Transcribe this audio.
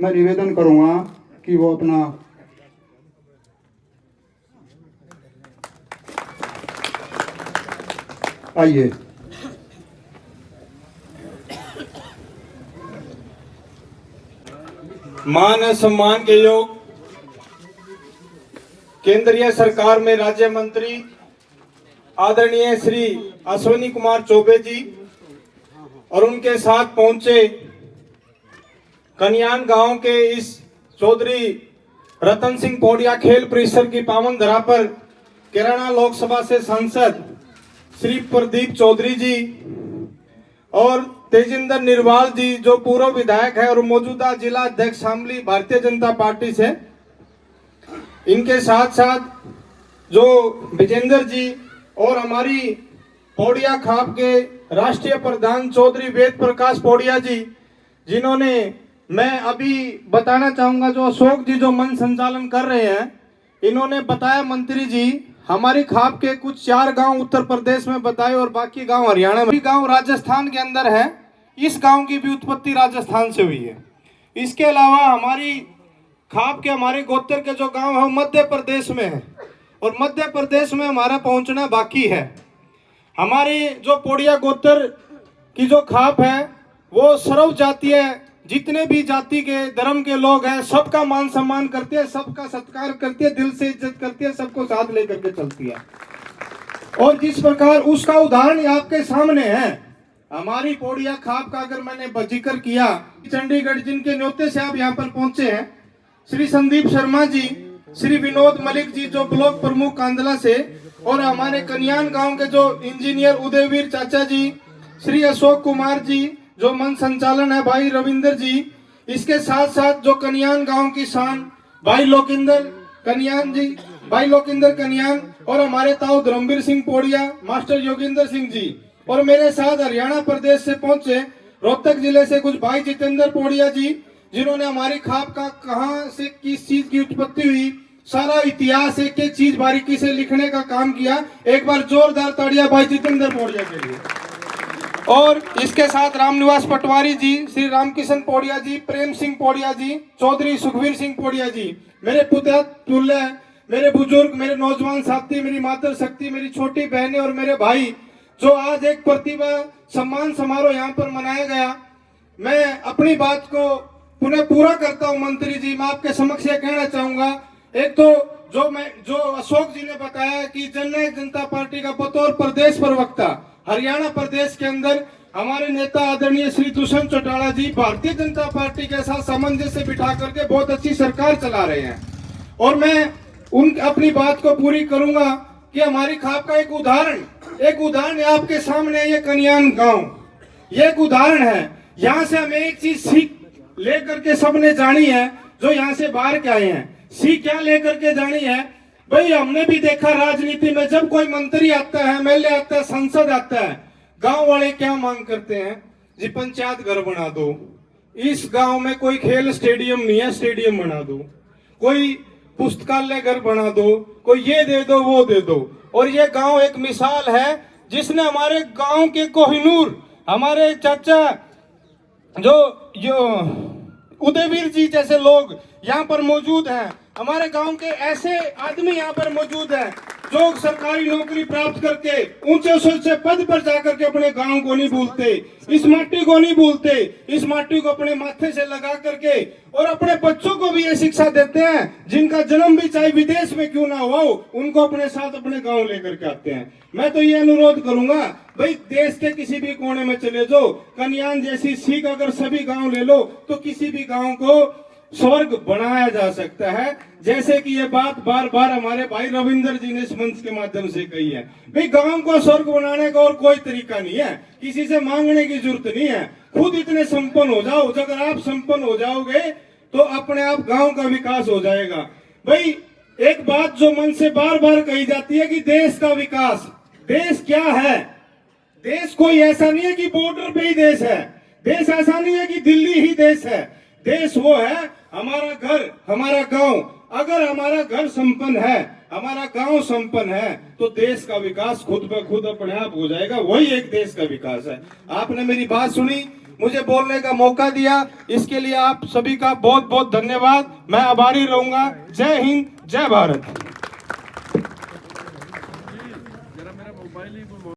मैं निवेदन करूंगा कि वो अपना आइए। मान सम्मान के योग केंद्रीय सरकार में राज्य मंत्री आदरणीय श्री अश्विनी कुमार चौबे जी और उनके साथ पहुंचे कन्यान गांव के इस चौधरी रतन सिंह पौड़िया खेल परिसर की पावन धरा पर कैराना लोकसभा से सांसद श्री प्रदीप चौधरी जी और तेजिंदर निर्वाल जी जो पूर्व विधायक है और मौजूदा जिला अध्यक्ष शामली भारतीय जनता पार्टी से, इनके साथ साथ जो विजेंद्र जी और हमारी पौड़िया खाप के राष्ट्रीय प्रधान चौधरी वेद प्रकाश पौड़िया जी, जिन्होंने मैं अभी बताना चाहूंगा जो अशोक जी जो मंच संचालन कर रहे हैं, इन्होंने बताया मंत्री जी हमारी खाप के कुछ 4 गांव उत्तर प्रदेश में बताए और बाकी गांव हरियाणा में, गांव राजस्थान के अंदर है। इस गांव की भी उत्पत्ति राजस्थान से हुई है। इसके अलावा हमारी खाप के हमारे गोत्र के जो गांव है वो मध्य प्रदेश में है और मध्य प्रदेश में हमारा पहुंचना बाकी है। हमारी जो पौड़िया गोत्र की जो खाप है वो सर्व जातीय, जितने भी जाति के धर्म के लोग हैं सबका मान सम्मान करती है, सबका सत्कार करती है, दिल से इज्जत करती है, सबको साथ लेकर के चलती है। और जिस प्रकार उसका उदाहरण आपके सामने है, हमारी पौड़िया खाप का अगर मैंने जिक्र किया, चंडीगढ़ जिनके न्योते से आप यहाँ पर पहुंचे हैं, श्री संदीप शर्मा जी, श्री विनोद मलिक जी जो ब्लॉक प्रमुख कांदला से, और हमारे कन्यान गांव के जो इंजीनियर उदयवीर चाचा जी, श्री अशोक कुमार जी जो मंच संचालन है भाई रविंदर जी, इसके साथ साथ जो कन्यान गांव की शान भाई लोकिंदर कन्यान जी, भाई लोकिंदर कन्यान, और हमारे ताऊ धर्मवीर सिंह पौड़िया, मास्टर योगिंदर सिंह जी, और मेरे साथ हरियाणा प्रदेश से पहुंचे रोहतक जिले से कुछ भाई जितेंद्र पौड़िया जी, जिन्होंने हमारी खाप का कहां से किस चीज की उत्पत्ति हुई सारा इतिहास एक एक चीज बारीकी से लिखने का काम किया। एक बार जोरदार ताड़ियां भाई जितेंद्र पौड़िया के लिए। और इसके साथ रामनिवास पटवारी जी, श्री रामकिशन पौड़िया जी, प्रेम सिंह पौड़िया जी, चौधरी सुखवीर सिंह पौड़िया जी, मेरे पुत्र तुल्य, मेरे बुजुर्ग, मेरे नौजवान साथी, मेरी मातृ शक्ति, मेरी छोटी बहनें और मेरे भाई, जो आज एक प्रतिभा सम्मान समारोह यहाँ पर मनाया गया। मैं अपनी बात को पुनः पूरा करता हूँ मंत्री जी, मैं आपके समक्ष ये कहना चाहूंगा, एक तो जो अशोक जी ने बताया कि जननायक जनता पार्टी का बतौर प्रदेश प्रवक्ता हरियाणा प्रदेश के अंदर हमारे नेता आदरणीय श्री दुष्यंत चौटाला जी भारतीय जनता पार्टी के साथ सामंजस्य बिठा करके बहुत अच्छी सरकार चला रहे हैं। और मैं अपनी बात को पूरी करूंगा कि हमारी खाप का एक उदाहरण आपके सामने, ये कन्यान गांव, ये एक उदाहरण है। यहाँ से हमें एक चीज सीख लेकर के सबने जानी है, जो यहाँ से बाहर के आए हैं, सीख क्या लेकर के जानी है भाई। हमने भी देखा राजनीति में जब कोई मंत्री आता है, एमएलए आता है, सांसद आता है, गांव वाले क्या मांग करते हैं जी, पंचायत घर बना दो, इस गांव में कोई खेल स्टेडियम नहीं है, स्टेडियम बना दो, कोई पुस्तकालय घर बना दो, कोई ये दे दो वो दे दो। और ये गांव एक मिसाल है जिसने हमारे गांव के कोहिनूर, हमारे चाचा जो उदयवीर जी जैसे लोग यहाँ पर मौजूद हैं, हमारे गांव के ऐसे आदमी यहाँ पर मौजूद हैं जो सरकारी नौकरी प्राप्त करके ऊंचे पद पर जाकर के अपने गांव को नहीं भूलते, इस माटी को नहीं भूलते, इस माटी को अपने माथे से लगा करके और अपने बच्चों को भी ये शिक्षा देते हैं, जिनका जन्म भी चाहे विदेश में क्यों ना हो, उनको अपने साथ अपने गांव लेकर के आते हैं। मैं तो ये अनुरोध करूंगा भाई, देश के किसी भी कोने में चले जाओ, कन्यान जैसी सीख अगर सभी गाँव ले लो तो किसी भी गाँव को स्वर्ग बनाया जा सकता है। जैसे कि ये बात बार बार हमारे भाई रविंदर जी ने इस मंच के माध्यम से कही है, भाई गांव को स्वर्ग बनाने का और कोई तरीका नहीं है, किसी से मांगने की जरूरत नहीं है, खुद इतने संपन्न हो जाओ। अगर आप संपन्न हो जाओगे तो अपने आप गांव का विकास हो जाएगा। भाई एक बात जो मन से बार बार कही जाती है कि देश का विकास, देश क्या है? देश कोई ऐसा नहीं है कि बॉर्डर पे ही देश है, देश ऐसा नहीं है कि दिल्ली ही देश है, देश वो है हमारा घर, हमारा गांव। अगर हमारा घर संपन्न है, हमारा गांव संपन्न है, तो देश का विकास खुद ब खुद अपने आप हो जाएगा, वही एक देश का विकास है। आपने मेरी बात सुनी, मुझे बोलने का मौका दिया, इसके लिए आप सभी का बहुत बहुत धन्यवाद। मैं आभारी रहूंगा। जय हिंद, जय भारत।